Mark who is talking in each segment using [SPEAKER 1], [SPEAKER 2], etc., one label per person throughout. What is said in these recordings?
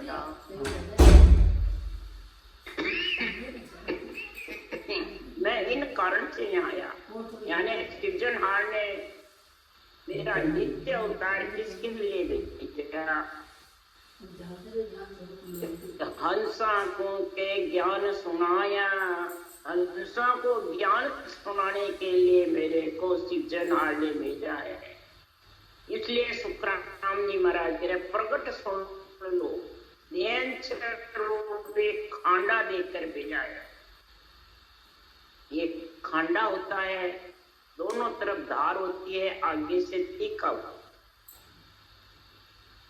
[SPEAKER 1] बेटा। मैं इन कारण से यहाँ आया, यानी सृजनहार ने मेरा नित्य अवतार किसके लिए भेजा? हंसा को के ज्ञान सुनाया, हंसा को ज्ञान सुनाने के लिए मेरे को सृजनहार ने भेजा है। इसलिए सुखराम जी महाराज तेरे प्रकट सुन लो, खांडा देकर भेजा है। ये खांडा होता है, दोनों तरफ धार होती है, आगे से तीखा हुआ।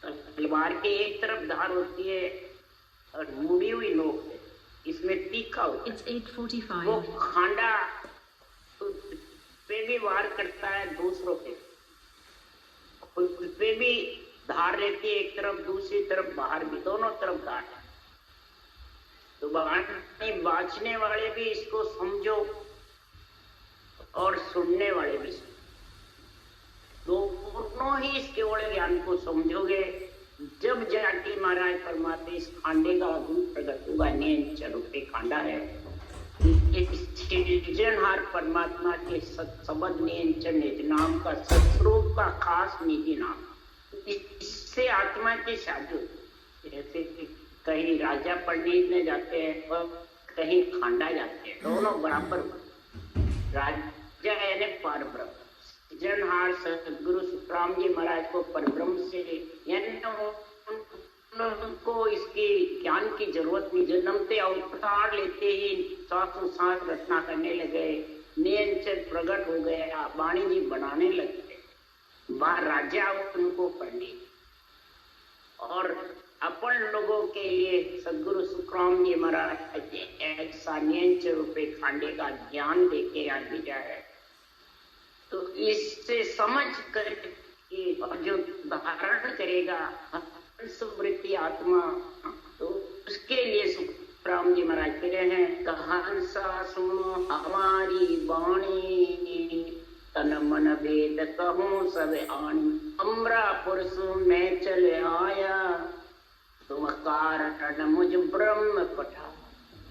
[SPEAKER 1] तलवार के एक तरफ धार होती है और मुड़ी हुई नोक है, इसमें तीखा होता है। वो खांडा पे भी वार करता है, दूसरों पे भी धार रहती है, एक तरफ दूसरी तरफ बाहर भी, दोनों तरफ धार है। तो बाँचने वाले भी इसको समझो और सुनने वाले भी दोनों ही इसके बड़े ज्ञान को समझोगे जब जाके महाराज परमात्मा इस खांडे का रूप प्रकट होगा। नियंचर रूपे खांडा है, सृजनहार परमात्मा के सत्सबद नियंचर निज नाम का सत्स्वरूप का खास निजी नाम। इससे आत्मा की शादी, जैसे कहीं राजा पढ़ने जाते हैं और कहीं खांडा जाते हैं, दोनों बराबर। राजा यानी परब्रह्म, सृजनहार सदगुरु सुखराम जी महाराज को परब्रह्म से, यानी उनको इसकी ज्ञान की जरूरत नहीं। जन्मते अवतार लेते ही सांसों सांस रचना करने लगे, नियंचर प्रकट हो गया, वाणी जी बनाने लगे, बाहर राजा उनको पढ़ने। और अपन लोगों के लिए सदगुरु सुखराम जी महाराज ऐसा नियंचर रूपे खांडे का ज्ञान देके आ भेजा है। तो इससे समझ कर जो धारण करेगा समृद्धि आत्मा, तो उसके लिए सुखराम जी महाराज कह रहे हैं, हंसा सुनो हमारी वाणी, तन मन भेद कहूँ सब आनी। अमरा पुरुष में चले आया, तुम कारण मुझ ब्रह्म पठा।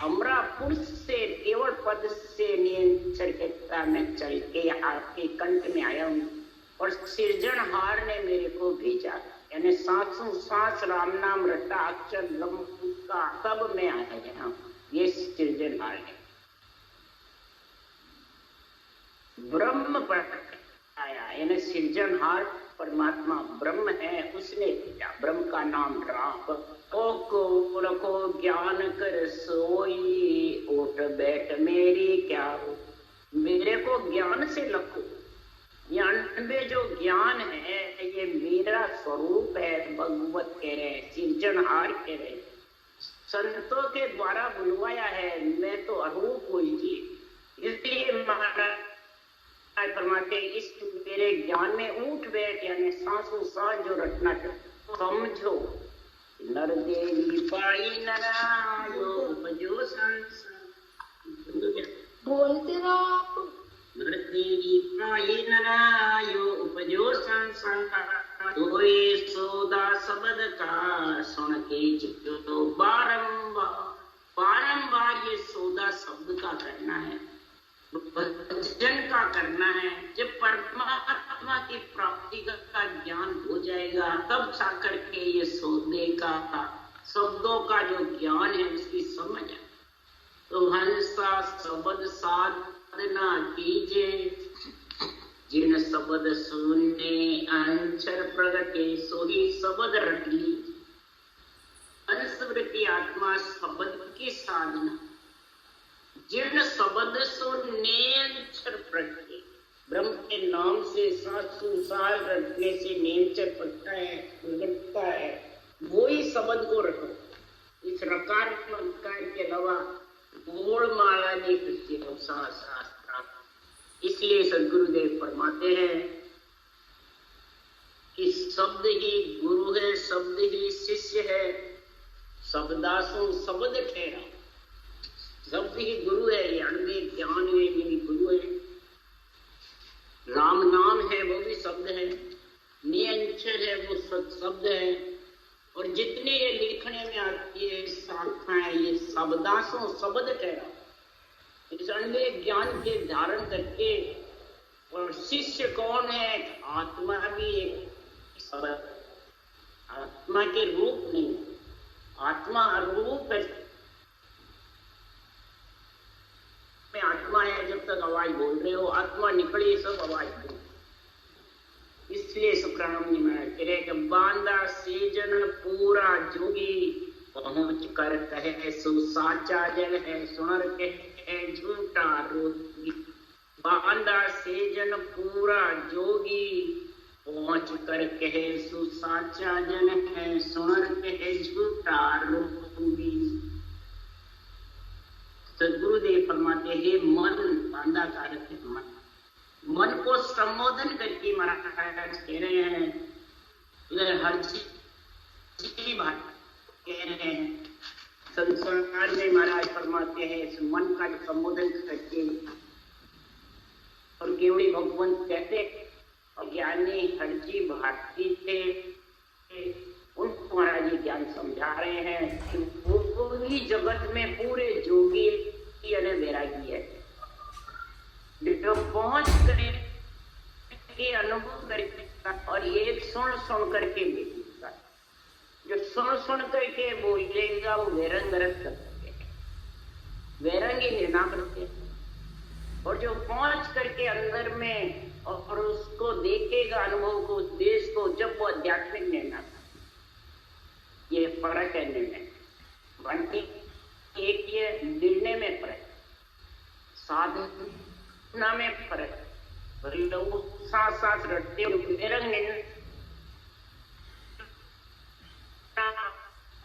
[SPEAKER 1] अमरा पुरुष से केवल पद से नियंत्रण में चल के आपके कंठ में आया हूँ, और सृजनहार ने मेरे को भेजा, यानी सांसों सांस राम नाम रटा अक्षर ब्रह्म का तब मैं आया यहाँ। ये सृजनहार है, ब्रह्म पर आया, यानी सृजनहार परमात्मा ब्रह्म है, उसने भेजा। ब्रह्म का नाम राम। को रखो ज्ञान कर सोई, उठ बैठ मेरी क्या हो। मेरे को ज्ञान से लखो, ज्ञान में जो ज्ञान है ये मेरा स्वरूप है। भगवत कह रहे हैं, सृजनहार कह रहे हैं, संतों के द्वारा बुलवाया है, मैं तो अरूप हुई थी। इसलिए महाराज परमात्मा इस मेरे ज्ञान में उठ बैठ, यानी सांसों सांस जो रचना समझो। नर देवी पाई नरायो उपजो संसार,
[SPEAKER 2] बोलते रहो आप।
[SPEAKER 1] नर देवी पाई नरायो उपजो संसार, तोय सौदा शब्द का सुन के जो बारंबार ये सौदा शब्द का करना है, भजन का करना है। जब परमात्मा की प्राप्ति का ज्ञान हो जाएगा तब जाकर के ये सौदे का शब्दों का जो ज्ञान है उसकी समझ है। तो हंसा शब्द साधना कीजे, जिन शब्द सुनने अंचर प्रगटे सोही शब्द रट ली। अंशवृत्ति आत्मा शब्द की साधना, जिन शब्द सुनने अंचर प्रगटे, ब्रह्म के नाम से साल रटने से नेचर पड़ता है, प्रगटता है, वही शब्द को रखो। इस रकार के अलावा मूल माला नहीं फिरती शास्त्र। इसलिए सदगुरुदेव फरमाते हैं कि शब्द ही गुरु है, शब्द ही शिष्य है, शब्दासु शब्द ठहरा। शब्द ही गुरु है, ये अणुमेय ज्ञान है, ये गुरु है। राम नाम है वो भी शब्द है, नियंचर है वो शब्द है। और जितने ये लिखने में सुख है ये शब्दासों शब्द ठहरा। इस अनले ज्ञान के धारण करके, और शिष्य कौन है? आत्मा भी एक शब्द, आत्मा के रूप नहीं, आत्मा रूप है। में आत्मा है, जब तक आवाज बोल रहे हो आत्मा निकली सब आवाज बोल। इसलिए सुखराम जी महाराज कह रहे कि बांधा सेजन पूरा जोगी, पहुंच कर कहे सो साचा जन है, सुनर कहे झूठा रोगी। बांधा सेजन पूरा जोगी, पहुंच कर कहे सो साचा जन है, सुनर कहे झूठा रोगी। सदगुरुदेव फरमाते हैं मन बांधा कारक है। मन को संबोधन करके महाराज कह रहे हैं, इधर हर चीज बात कह रहे हैं। संसार में महाराज फरमाते हैं इस मन का संबोधन करके, और केवड़ी भगवंत कहते और ज्ञानी हरजी भारती थे, उनको महाराज जी ज्ञान समझा रहे हैं कि वो ही जगत में पूरे जोगी यानी वैरागी है, जो पहुंच करे के अनुभव करके और ये सुन सुन करके बोलेगा। जो सुन सुन करके बोलेगा वो वैरंग रस करते हैं, वैरंगी निर्णय करते हैं। और जो पहुंच करके अंदर में और उसको देखेगा अनुभव को, देश को, जब वो आध्यात्मिक निर्णय, ये फर्क है निर्णय बनती। एक ये निर्णय में फर्क, साधना में फर्क, लोग साथ साथ रटते निर्णय।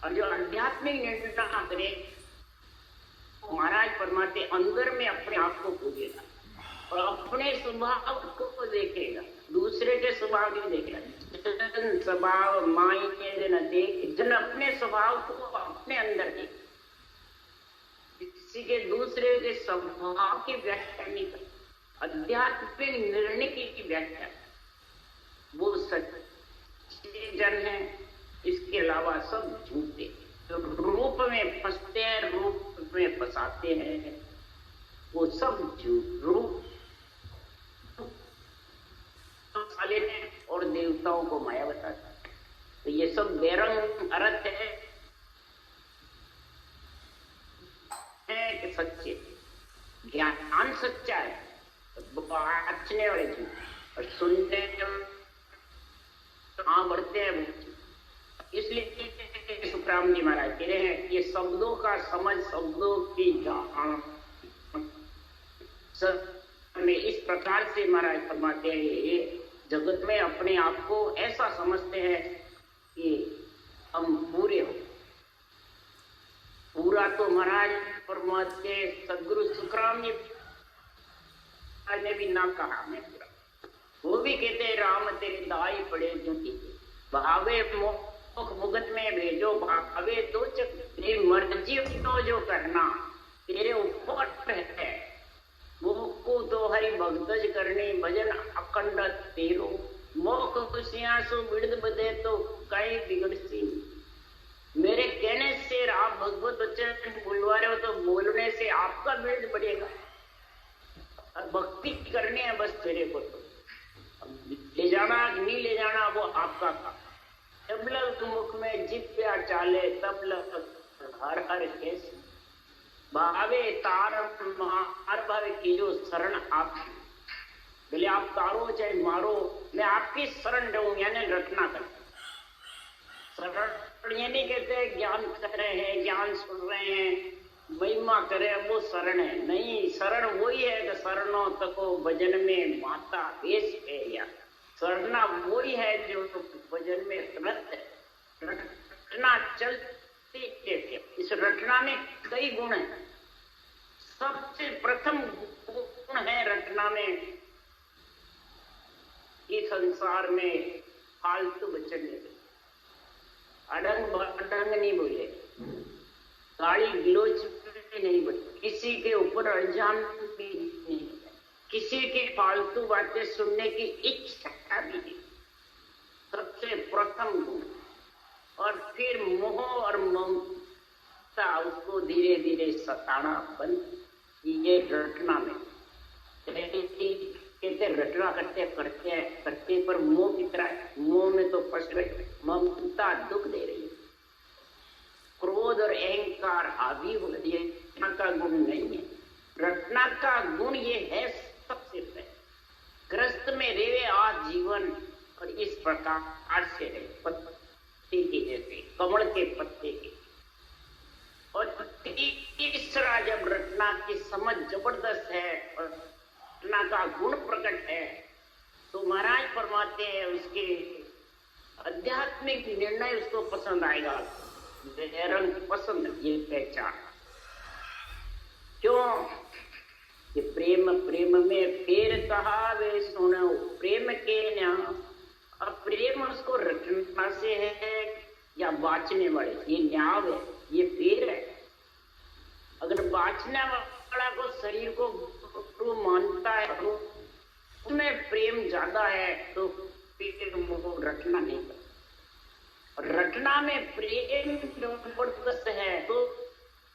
[SPEAKER 1] और जो आध्यात्मिक निर्णय करे महाराज फरमाते अंदर में अपने आप को खोजेगा और अपने स्वभाव को देखेगा, दूसरे के स्वभाव नहीं देखेगा। जन स्वभाव मायने न देख, जन अपने स्वभाव को अपने अंदर देख, किसी के दूसरे के स्वभाव की व्याख्या नहीं कर। आध्यात्मिक निर्णय की व्याख्या वो सच्चे जन है, इसके अलावा सब झूठे, तो रूप में फंसते हैं, रूप में फंसाते हैं, वो सब झूठ रूप साले और देवताओं को माया बताता है। तो ये सब बेरंग अर्थ है कि सच्चे ज्ञान सच्चा है, बाँचने वाले झूठ और सुनते हाँ बढ़ते हैं। इसलिए सुखराम जी महाराज कह रहे हैं ये शब्दों का समझ, शब्दों की जान में इस प्रकार से महाराज फरमाते हैं ये जगत में अपने आप को ऐसा समझते हैं कि हम पूरे हो। पूरा तो महाराज फरमाते सदगुरु सुखराम जी ने भी ना कहा मैं पूरा, वो भी कहते हैं राम तेरे दाई पड़े जो भावे मुख मुगत में भेजो, भावे तो तेरी मर्जी तो जो करना तेरे ऊपर है। मुख तो हरि भगतज करनी भजन अखंड तेरो, मोख खुशियां सो बिड़द बदे तो कई बिगड़सी। मेरे कहने से आप भगवत वचन बुलवा रहे हो तो बोलने से आपका बिड़द बढ़ेगा, और भक्ति करनी है बस तेरे को, तो ले जाना नहीं ले जाना वो आपका काम। जब लग मुख में जिप प्या चाले तब लग हर हर कैसे भावे तार मार भावे की जो शरण आप, बोले आप तारो चाहे मारो मैं आपकी शरण रहूं, यानी रटना कर। शरण ये नहीं कहते ज्ञान कर रहे हैं, ज्ञान सुन रहे हैं, महिमा करे वो शरण है, नहीं। शरण वही है कि शरणों तको भजन में माता वेश फेरिया। शरणा वही है जो भजन में रटना चलते। इस रटना में कई गुण हैं। सबसे प्रथम गुण है रटना में कि संसार में फालतू वचन नहीं, अडंग अडंग नहीं बोले, गाली गलोच नहीं बोले, किसी के ऊपर अल्जाम भी नहीं, किसी के फालतू बातें सुनने की इच्छा भी नहीं। सबसे प्रथम गुण। और फिर मोह और ममता सताना बंद। ये रटना में कहते रटना करते पर मोह कितना है, मोह में तो फंस गए। ममता दुख दे रही है, क्रोध और अहंकार हावी हो रही है। रटना का गुण नहीं है, रटना का गुण ये है सबसे पहले ग्रस्त में रेवे आज जीवन, और इस प्रकार से रहे पत्ते के जैसे, कमल के पत्ते के। और तीसरा जब रटना की समझ जबरदस्त है और रटना का गुण प्रकट है, तो महाराज फरमाते हैं उसके आध्यात्मिक निर्णय उसको पसंद आएगा, रंग पसंद, ये पहचान। क्यों? ये प्रेम में फेर कहा वे सुनो, प्रेम के न्या। अब प्रेम उसको रटना से है या बाँचने वाले, ये न्याव है, ये फेर है। अगर बाँचने वाला को शरीर को गुरु मानता है तो उसमें प्रेम ज्यादा है, तो फिर वो रटना नहीं करता। रटना में प्रेम जबरदस्त है तो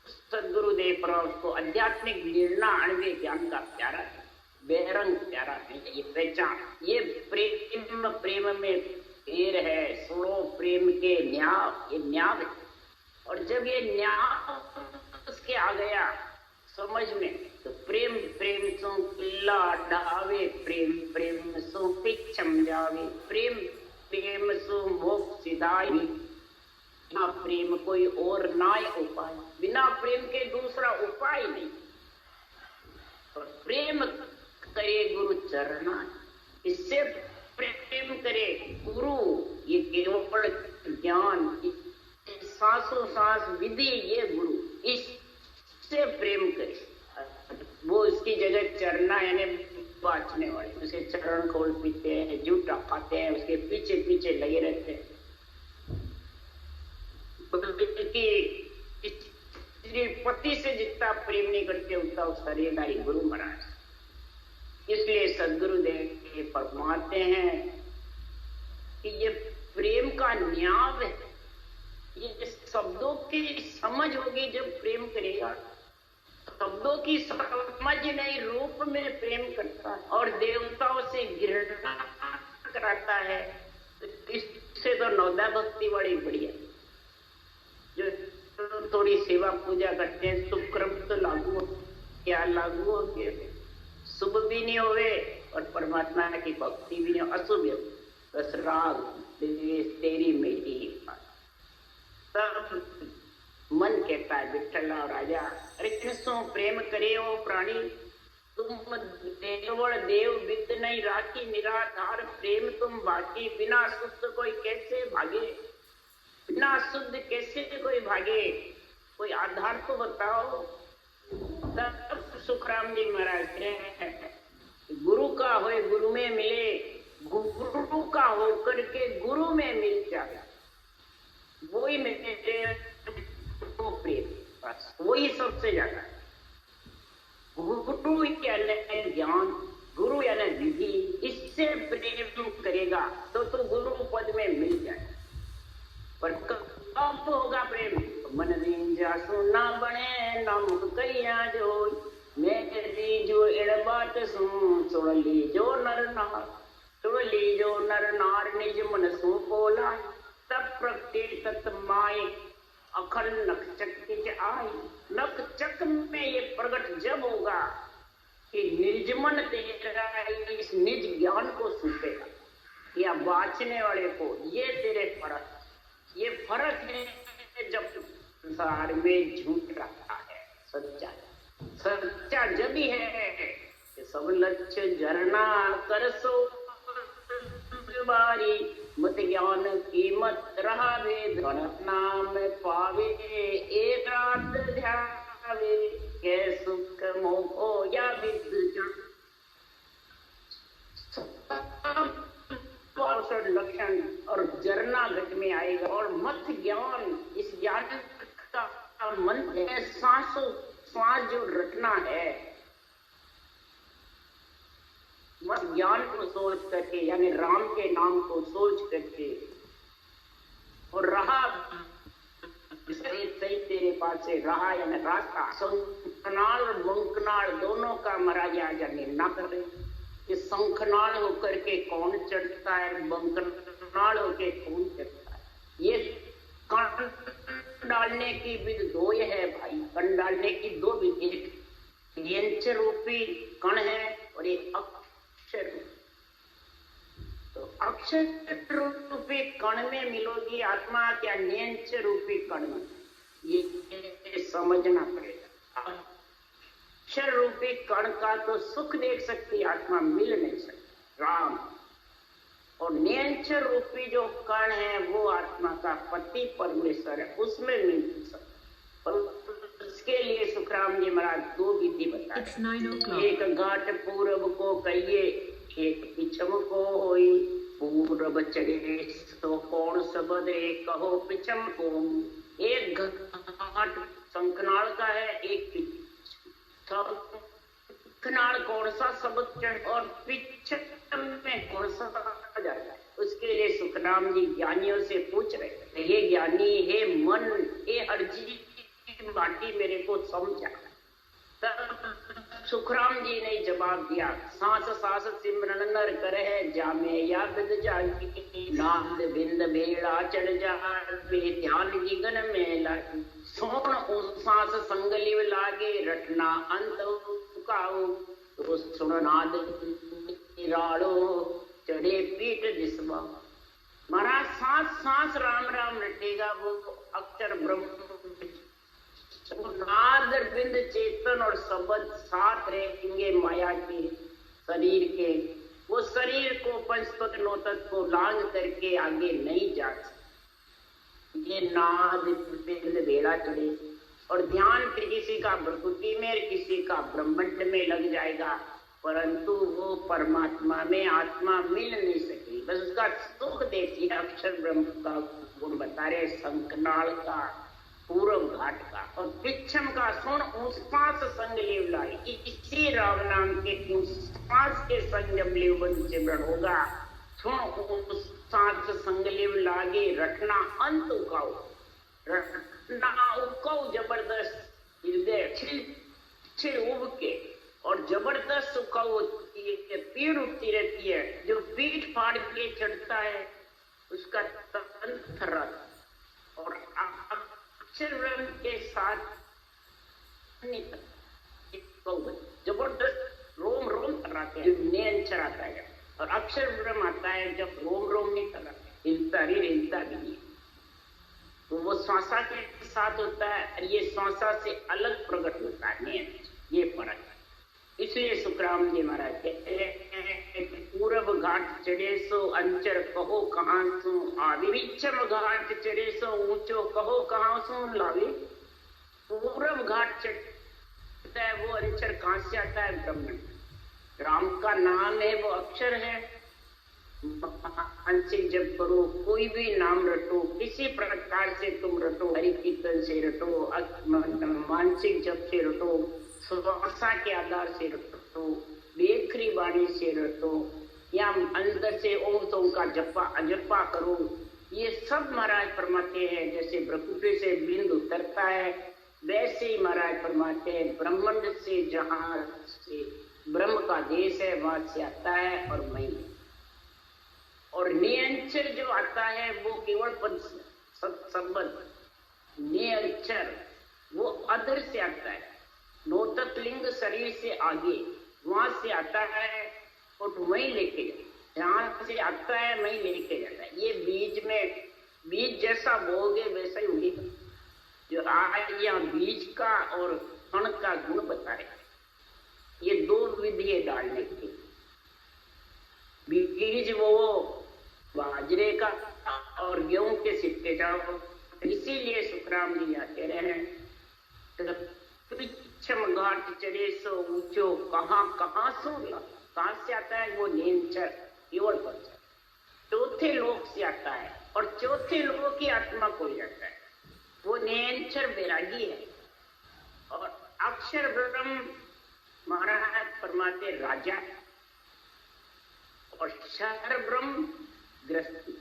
[SPEAKER 1] सदगुरुदेव पर उसको आध्यात्मिक निर्णय अणवे ज्ञान का प्यारा है, बेरंग प्यारा है। ये पहचान, ये प्रेम में फेर है। सुनो प्रेम के न्याव, ये न्याव है। और जब ये न्याव उसके आ गया समझ में, तो प्रेम सो किल्ला डावे, प्रेम सो पिछम जावे, प्रेम सो मोक्ष सिधाई। बिना प्रेम कोई और नाय उपाय, बिना प्रेम के दूसरा उपाय नहीं। और प्रेम करे गुरु चरणा, इससे प्रेम करे गुरु, ये केवल ज्ञान, सांसों सांस विधि, ये गुरु, इससे प्रेम करे। वो उसकी जगह चरना यानी बाँचने वाले, उसे चरण खोल पीते हैं, जूठा खाते हैं, उसके पीछे पीछे लगे रहते हैं। पति से जितना प्रेम नहीं करते उतना उस शरीरधारी गुरु महाराज। इसलिए सदगुरुदेव फरमाते हैं कि ये प्रेम का न्याव है। ये शब्दों की समझ होगी जब प्रेम करेगा, शब्दों की समझ नहीं, रूप में प्रेम करता है और देवताओं से घृणा कराता है। इससे तो नौदा भक्ति बड़ी बढ़िया। जो थोड़ी सेवा पूजा करते हैं, शुभ कर्म तो लागू हो, क्या लागू हो गया, शुभ भी नहीं होवे और परमात्मा की भक्ति भी नहीं, अशुभ है। बस राग तेरी मेरी तब मन कहता है विठ्ठल राजा, अरे किसो प्रेम करे हो प्राणी, तुम केवल देव विद नहीं राखी, निराधार प्रेम तुम बाकी, बिना शुद्ध कोई कैसे भागे, बिना शुद्ध कैसे कोई भागे, कोई आधार तो बताओ। तब सुखराम जी महाराज ने गुरु का होए गुरु में मिले, गुरु का होकर के गुरु में मिल जाए, वही मेरे प्रेम, बस वही सबसे ज्यादा। गुरु यानी ज्ञान, गुरु यानी विधि, इससे प्रेम करेगा तो गुरु पद में मिल जाए। पर कब होगा प्रेम? मन रींजा सुना बने ना मुख कहिया जो, मैं कहती जो एड़ बात सुन, सुन ली जो नर नार, सुन ली जो नर नार निज मन सु बोला, तब प्रगटे तत्माए अखंड नक्षक आई। नक्षक में ये प्रकट जब होगा कि निर्जमन तेरा इस निज ज्ञान को सूपेगा या बाँचने वाले को, ये तेरे फर्क, ये फर्क है जब संसार में झूठ रखा है। सच्चा जब ही है कि सब लक्ष्य झरना कर सो बारी, मत ज्ञान कीमत रहा भेद, नाम पावे एक रात ध्यावे, के सुख मोहो या विद्युत। 62 लक्षण और जरना घट में आएगा। और मत ज्ञान, इस ज्ञान का मंत्र है सांसों सांस जो रटना है, मत ज्ञान को सोच करके यानी राम के नाम को सोच करके, और रहा सही सही तेरे पास से रहा या न रास्ता। शंखनाल और बंकनाल दोनों का महाराज आज निर्णय कर रहे कि शंखनाल होकर के कौन चढ़ता है, बंकनाल होकर कौन चढ़ता है। ये कण डालने की विधि दो है भाई, कण डालने की दो विधि, यंच रूपी कण है और एक अक्षर। तो अक्षर रूपी कण में मिलोगी आत्मा क्या न्यंच रूपी कण में, ये समझना पड़ेगा। अक्षर रूपी कण का तो सुख देख सकती आत्मा, मिल नहीं सकती राम। और न्यंच रूपी जो कण है वो आत्मा का पति परमेश्वर है, उसमें मिल सकता। उसके लिए सुखराम जी महाराज दो विधि बताए, एक घाट पूर्व को कहिए, एक पिछम को होई। पूर्व चढ़े तो कौन शब्द एक कहो पिछम को। एक घाट शंखनाल का है, एक शंखनाल कौन सा शब्द चढ़ और पिछम में कौन सा जाता है। उसके लिए सुखराम जी ज्ञानियों से पूछ रहे थे, हे ज्ञानी, हे मन, हे अर्जी बाटी मेरे को समझा। सुखराम जी ने जवाब दिया, सांस सांस सिमरन नर करे जामे या बिद जागी। नाद बिंद बेड़ा चढ़ जा ध्यान जिगन में लागी। सोन उस सांस संगलिव लागे रटना अंत काऊ। तो सुन नाद निरालो चढ़े पीठ जिस्मा। महाराज सांस सांस राम राम रटेगा वो अक्षर ब्रह्म। नाद बिंद चेतन और शब्द साथ रहेंगे माया के शरीर के। वो शरीर को पंचतत्व नौतत्व को लांग करके आगे नहीं जा सकते। ये नाद बिंद बेड़ा चढ़े और ध्यान फिर किसी का प्रकृति में किसी का ब्रह्मांड में लग जाएगा, परंतु वो परमात्मा में आत्मा मिल नहीं सकी। बस उसका सुख देखिए। अक्षर ब्रह्म का गुण बता रहे, शंखनाल का, पूर्व घाट का और पिछम का सुन उस्पास संग लेव लाई। इसी राम नाम के उस्पास के संग जब लेवन सिमरन होगा, सुन उस्पास संग लेव लागे रटना अंत उकाओ। रटना उकाओ जबरदस्त हृदय छिल उब के और जबरदस्त उकाओ होती है, पीड़ उठती रहती है। जो पीठ फाड़ के चढ़ता है उसका तन थर्राता और अक्षर ब्रह्म के साथ जबरदस्त रोम रोम थर्राते हैं। नियंचर आता है और अक्षर ब्रह्म आता है जब रोम रोम नहीं थर्राते, हिलता भी नहीं। तो वो श्वासा के साथ होता है और ये श्वासा से अलग प्रकट होता है नियंचर, ये फर्क है। इसलिए सुखराम जी महाराज कहते हैं, पूरब घाट चढ़े सो अंचर कहो कहाँ सो आवी। विच्छम घाट चढ़े सो ऊंचो कहो कहाँ सो लावी। पूरब घाट चढ़ता है वो अंचर कहाँ से आता है, ब्रह्म। राम का नाम है वो अक्षर है। मानसिक जप करो, कोई भी नाम रटो, किसी प्रकार से तुम रटो, हरि कीर्तन से रटो, मानसिक जप से रटो, श्वासा के आधार से रटो, बेखरी वाणी से रटो, या अंदर से ओम तो का जपा अजपा करो। ये सब महाराज फरमाते हैं जैसे ब्रह्मपुत्र से बिंद उतरता है वैसे ही महाराज फरमाते हैं ब्रह्मांड से जहाँ से ब्रह्म का देश है वहां से आता है और मैं। और नियंचर जो आता है वो केवल पद संबंध, नियंचर वो अधर से आता है, नौतत्लिंग शरीर से आगे वहां से आता है और वहीं लेके जहाँ से आता है वहीं लेके जाता है। ये बीज में बीज जैसा बोओगे वैसा ही उगेगा। जो आज यहाँ बीज का और कण का गुण बता रहे, ये दो विधि है डालने की। बीज वो बाजरे का और गेहूं के सिक्के जाओ। इसीलिए सुखराम जी यहाँ कह रहे हैं, पिछम घाट चढ़े सो ऊंचो कहाँ सो, कहाँ से आता है वो नियंचर केवल पर चौथे लोक से आता है और चौथे लोक की आत्मा को जाता है। वो नियंचर बैरागी है और अक्षर ब्रह्म महाराज फरमाते राजा और शहर ब्रह्म गृहस्थी।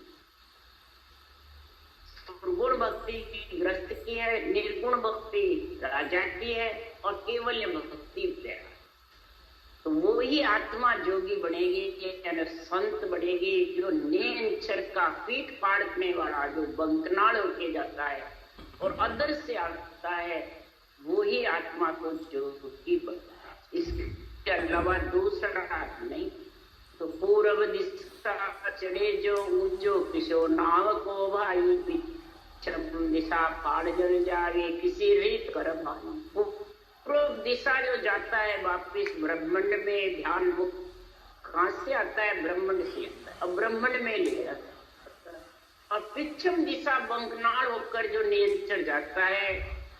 [SPEAKER 1] गुण भक्ति की गृहस्थ की है, निर्गुण भक्ति राजा की है, और केवल भक्ति प्यारा। तो वो ही आत्मा जोगी बनेगी, यानी संत बनेगी, जो नेंचर का पीठ फाड़ने वाला, जो बंकनाल होके जाता है और अंदर से आता है, वो ही आत्मा को जोगी बनता है। इसके अलावा दूसरा नहीं। तो पूर्व दिशा चढ़े जो ऊंचो किशो नाव को भाई, पश्चिम दिशा पाड़ जल जावे किसी रीत कर भाई। पूर्व दिशा जो जाता है वापिस ब्रह्मांड में, ध्यान मुक्त कहां से आता है? ब्रह्मांड से आता है, अब ब्रह्मांड में ले जाता है। और पश्चिम दिशा बंकनाल होकर जो नेचर जाता है,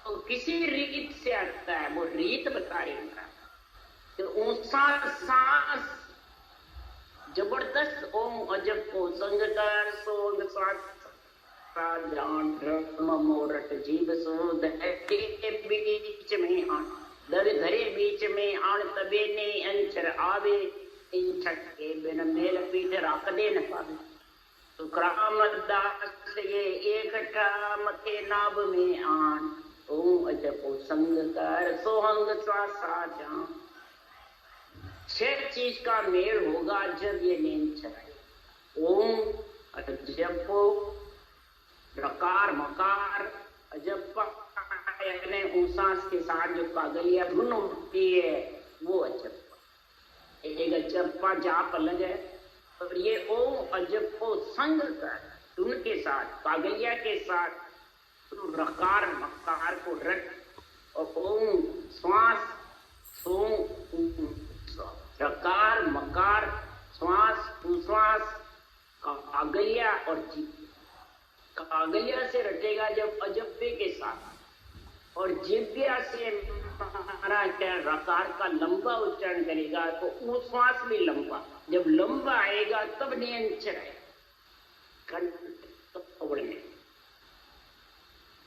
[SPEAKER 1] तो किसी रीत से आता है, वो रीत बताएगा। तो ऊंचा सांस जबरदस्त ओम अजब को संगतर सोग सांस जान ब्रह्म मोरट जीव सोध के बीच में आन, दर धरे बीच में आन तबे ने अंचर आवे, इन छठ के बिन मेल पीठ राख दे न पावे। तो रामदास ये एकटा मथे नाभ में आन, ओम अजब को संग कर सोहंग श्वासा जान। 6 चीज का मेल होगा जब ये नींद चढ़ाए। ओम अजब रकार मकार अजप्पा, यानी ऊंसास के साथ जो कागलिया धुन उठती है वो अजप्पा। एक अजप्पा जाप अलग है, और ये ओम अजब को संग कर धुन के साथ, कागलिया के साथ, तो रकार मकार को रट, और ओम श्वास सोम रकार मकार श्वास उश्वास कागलिया और जीव। कागलिया से रटेगा जब अजब्बे के साथ, और जिव्या से हमारा क्या रकार का लंबा उच्चारण करेगा, तो उश्वास भी लंबा, जब लंबा आएगा तब नियंत्रण आएगा में।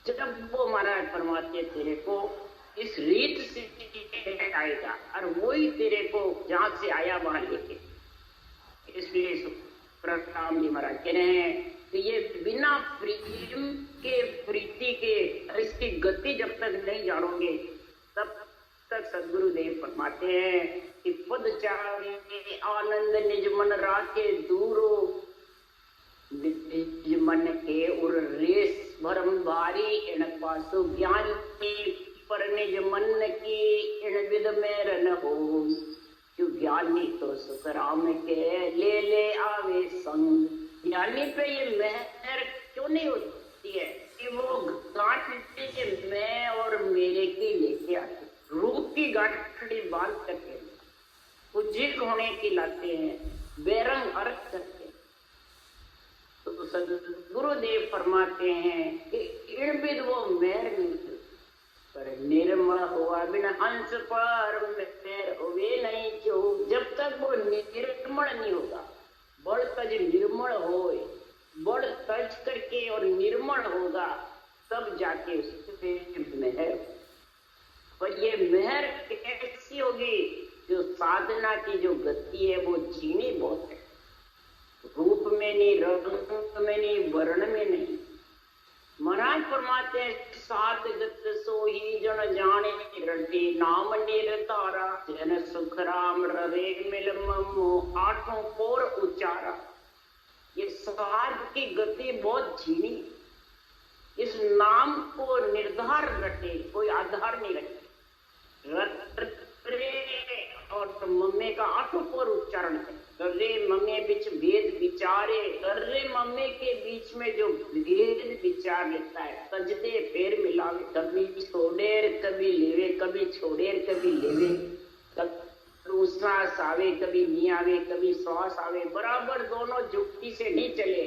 [SPEAKER 1] जब वो महाराज फरमाते तेरे को इस रीत से आएगा, और वही तेरे को जहां से आया वहां लेके। इसलिए प्रताप जी महाराज कह रहे हैं कि ये बिना प्रेम के, प्रीति के, इसकी गति जब तक नहीं जानोगे तब तक सदगुरुदेव फरमाते हैं कि पद चाहे आनंद निज मन राखे दूरो, निज मन के उर रेस भरम भारी, इन पासो ज्ञान की पर निज मन की इन विद में रन हो। जो ज्ञानी तो सुख राम के ले आवे संग। ज्ञानी पे ये मेहर क्यों नहीं होती है कि वो गांठ मैं और मेरे की लेके आते, रूप की गांठड़ी बांध करके उज्जिक होने की लाते हैं, बेरंग अर्थ करते हैं। तो सदगुरुदेव फरमाते हैं कि इनबिद वो मेहर नहीं, पर निर्मल हुआ बिना हंस पर मेहर हुए नहीं। जो जब तक वो निर्मल नहीं होगा, बड़ तज निर्मल होए, बड़ तज करके और निर्मल होगा, तब जाके उसके मेहर। पर ये मेहर कैसी होगी? जो साधना की जो गति है वो जीनी बहुत है, रूप में नहीं, रंग में नहीं, वर्ण में नहीं। महाराज फरमाते हैं सात गत सोही जन जाने रटे, नाम निरतारा जन सुख राम रवे मिल ममो, आठों कोर उचारा। ये सात की गति बहुत झीनी। इस नाम को निर्धार रटे, कोई आधार नहीं रखे, रे और मम्मे का आठों कोर उच्चारण है। रे मम्मे बीच भेद विचारे, रे मम्मे के बीच में जो भेद विचार लेता है, सजदे पैर मिलावे, कभी छोड़ेर कभी लेवे, कभी छोड़ेर कभी लेवे, कभी श्वास आवे कभी नहीं आवे, कभी श्वास आवे, बराबर दोनों जुक्ति से नहीं चले।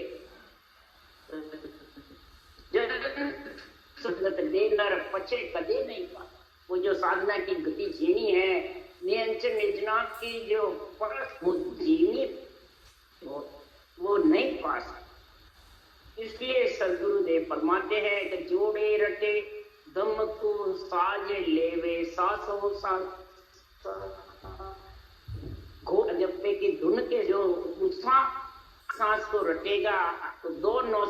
[SPEAKER 1] देनर पचे कदे नहीं पा। वो जो साधना की गति जीनी है, नियंत्रण निजना की जो जीनी वो नहीं पा सकती। इसलिए सदगुरुदेव फरमाते हैं कि जोड़े रटे दम को साज लेवे, सांसों घोड़ जप्पे की धुन के जो सांस को रटेगा तो दो नौ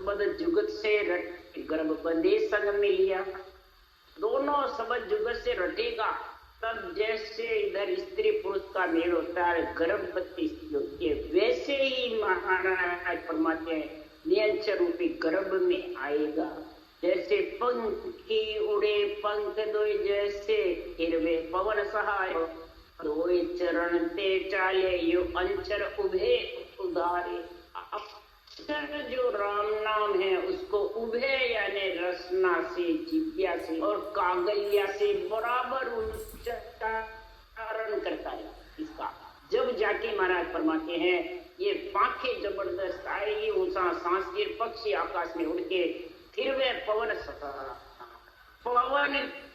[SPEAKER 1] सबद जुगत से रट गर्भ बंधे संग मिलिया। दोनों सबद जुगत से रटेगा तब जैसे इधर स्त्री पुरुष का मेल होता है, गर्भवती होती है, वैसे ही महाराज फरमाते हैं नियंचर रूपी गर्भ में आएगा। जैसे पंखी उड़े पंख दोय जैसे हिरवे पवन सहाय, दोय चरण ते चाले यो अंचर उभे उदारे। अक्षर जो राम नाम है उसको उभे यानी रसना से, जिज्ञा से और कागलिया से बराबर उच्चारण करता है इसका। जब जाके महाराज फरमाते हैं ये पाखे जबरदस्त आएगी, ऊंचा सांस पक्षी आकाश में उड़ के फिर वे पवन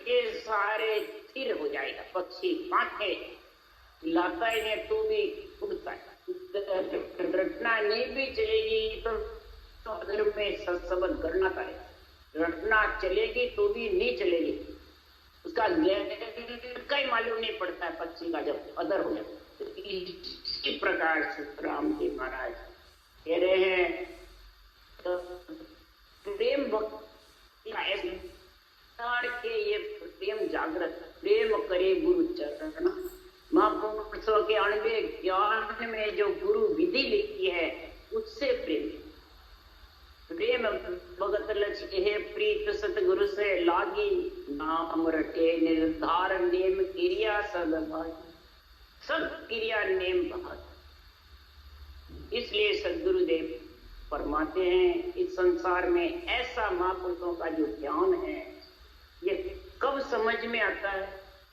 [SPEAKER 1] के सहारे स्थिर हो जाएगा। पक्षी पाखे लाता है तो भी उड़ता है, रटना नहीं भी चलेगी तो अदर में सत्सबद करना पड़ेगा। रटना चलेगी तो भी नहीं चलेगी, उसका कई मालूम नहीं पड़ता है पक्षी का जब अदर हो जाता। तो इसी प्रकार से राम जी महाराज कह रहे हैं तो प्रेम भक्ति के ये प्रेम जागृत प्रेम करे गुरु चरण। महापुरुषों के अणवे ज्ञान में जो गुरु विधि लिखी है उससे प्रेम भगत लक्ष्य है प्रीत सतगुरु से लागी, नाम रटे निर्धार नेम क्रिया सदभागी। सब क्रिया नेम भाग। इसलिए सदगुरुदेव फरमाते हैं इस संसार में ऐसा महापुरुषों का जो ज्ञान है ये कब समझ में आता है,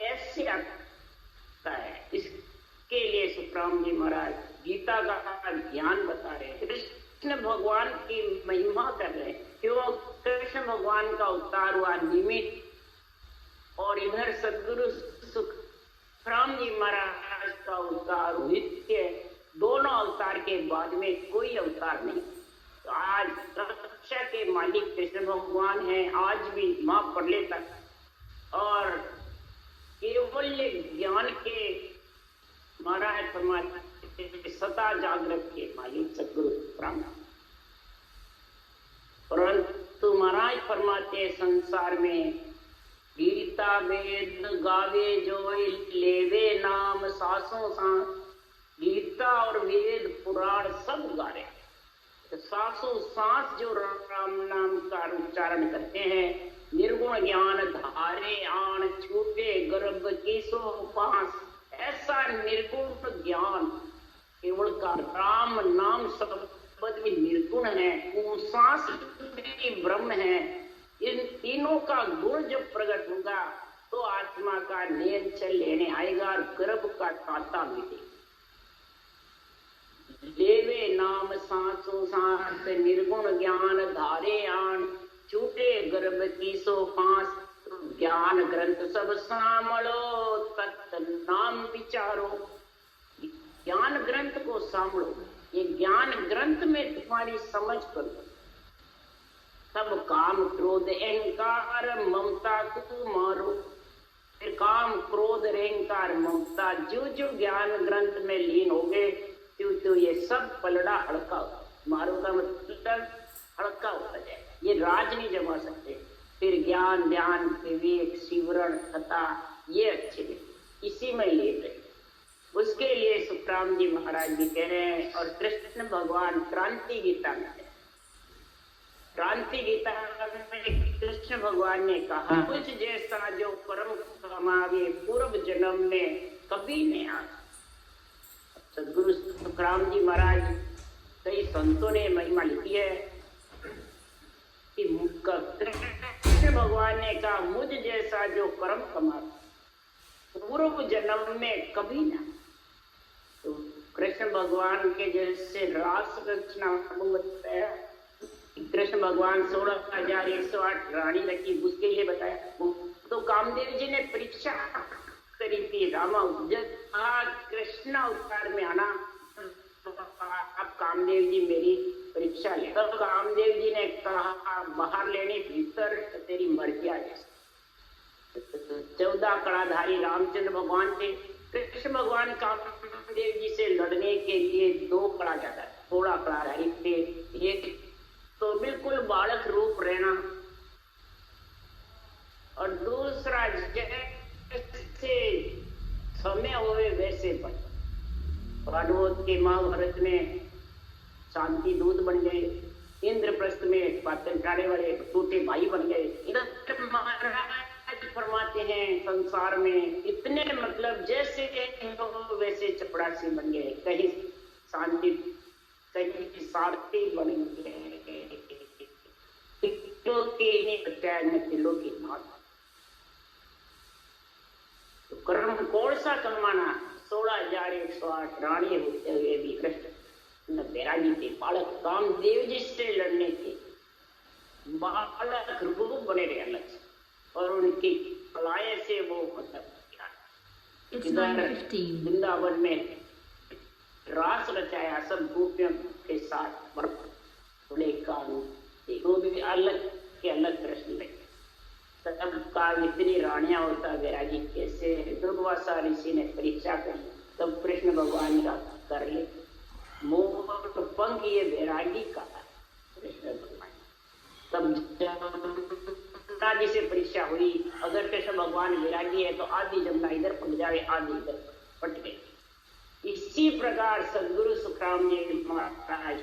[SPEAKER 1] ऐसे आता है। इसके लिए सुखराम जी महाराज गीता का ज्ञान बता रहे हैं, कृष्ण भगवान की महिमा कर रहे हैं। क्यों? कृष्ण भगवान का अवतार हुआ निमित्त और इधर सदगुरु सुखराम जी महाराज का अवतार नित्य। दोनों अवतार के बाद में कोई अवतार नहीं। तो आज रक्षा के मालिक कृष्ण भगवान हैं, आज भी मां पढ़ले तक और केवल ज्ञान के महाराज परमात्मा सदा जागृत के मालिक सदगुरु राम। परंतु महाराज फरमाते संसार में गीता वेद गावे जो लेवे नाम सासों सांस। गीता और वेद पुराण सब गा रहे हैं, तो सासों सांस जो राम नाम का उच्चारण करते हैं। निर्गुण ज्ञान धारे आन छूटे गर्भ की सो पास। ऐसा निर्गुण ज्ञान केवल का राम नाम शब्द भी निर्गुण है, वो सांस भी ब्रह्म है। इन तीनों का गुण जब प्रकट होगा तो आत्मा का नियंत्रण लेने आएगा और गर्भ का तांता मिटेगा। लेवे नाम सांसों सांस निर्गुण ज्ञान धारे आन छूटे गर्भ की सो पास। ज्ञान ग्रंथ सब सामलो तत् नाम विचारो। ज्ञान ग्रंथ को सामलो, ये ज्ञान ग्रंथ में तुम्हारी समझ करो, तब काम क्रोध अहंकार ममता को मारो। फिर काम क्रोध अहंकार ममता जो जो ज्ञान ग्रंथ में लीन हो गए तो ये सब पलड़ा हड़का मारो का मतलब हड़का होता जाए। ये राज नहीं जमा सकते। फिर ज्ञान ध्यान विवेक शिवरण कथा ये अच्छे नहीं, इसी में ले रहे। उसके लिए सुखराम जी महाराज भी कह रहे हैं और कृष्ण भगवान क्रांति गीता में, क्रांति गीता में कृष्ण भगवान ने कहा कुछ जैसा जो परम कमावे पूर्व जन्म में कभी नहीं आ। सदगुरु सुखराम जी महाराज कई संतों ने महिमा लिखी है कि कृष्ण भगवान ने कहा मुझ जैसा जो कर्म कमा पूर्व जन्म में कभी ना। तो कृष्ण भगवान के जैसे रास रचना बताया, कृष्ण भगवान 16,108 रानी रखी, उसके लिए बताया। तो कामदेव जी ने परीक्षा करी थी रामा जब कृष्ण अवतार में आना, अब कामदेव जी मेरी परीक्षा ले। तब कामदेव जी ने कहा बाहर लेने भीतर तेरी मर्जी आ जाए। 14 कड़ाधारी रामचंद्र भगवान थे। कृष्ण भगवान कामदेव जी से लड़ने के लिए 2 कड़ा ज्यादा 16 कड़ाधारी थे। एक तो बिल्कुल बालक रूप रहना, और दूसरा जैसे समय हुए वैसे बन। भागवत के महाभारत में शांति दूत बन गए, इंद्रप्रस्थ में पाचन कराने वाले छोटे भाई बन गए। इधर महाराज फरमाते हैं संसार में इतने मतलब जैसे वैसे चपड़ासी बन गए, कहीं शांति कहीं सारथी बन गए, किलो की बात। तो कर्म कौन सा कमाना, 16,108 रानी होते हुए भी कृष्ण न बैरागी थे। बालक कामदेव जी से लड़ने के बालक रूप बने रहे अलग से, और उनकी पलाय से वो मतलब वृंदावन में रास रचाया सब गोपियों के साथ। बोले वो भी अलग के अलग कृष्ण लगे। तब का इतनी रानियां होता वैरागी कैसे। दुर्वासा ऋषि ने परीक्षा कर, तब कृष्ण भगवान का कर ले मोह तो पंख ये वैरागी का कृष्ण भगवान। तब जी से परीक्षा हुई, अगर कृष्ण भगवान वैरागी है तो आधी जमुना इधर पट जाए, आधी इधर पट गई। इसी प्रकार सदगुरु सुखराम जी महाराज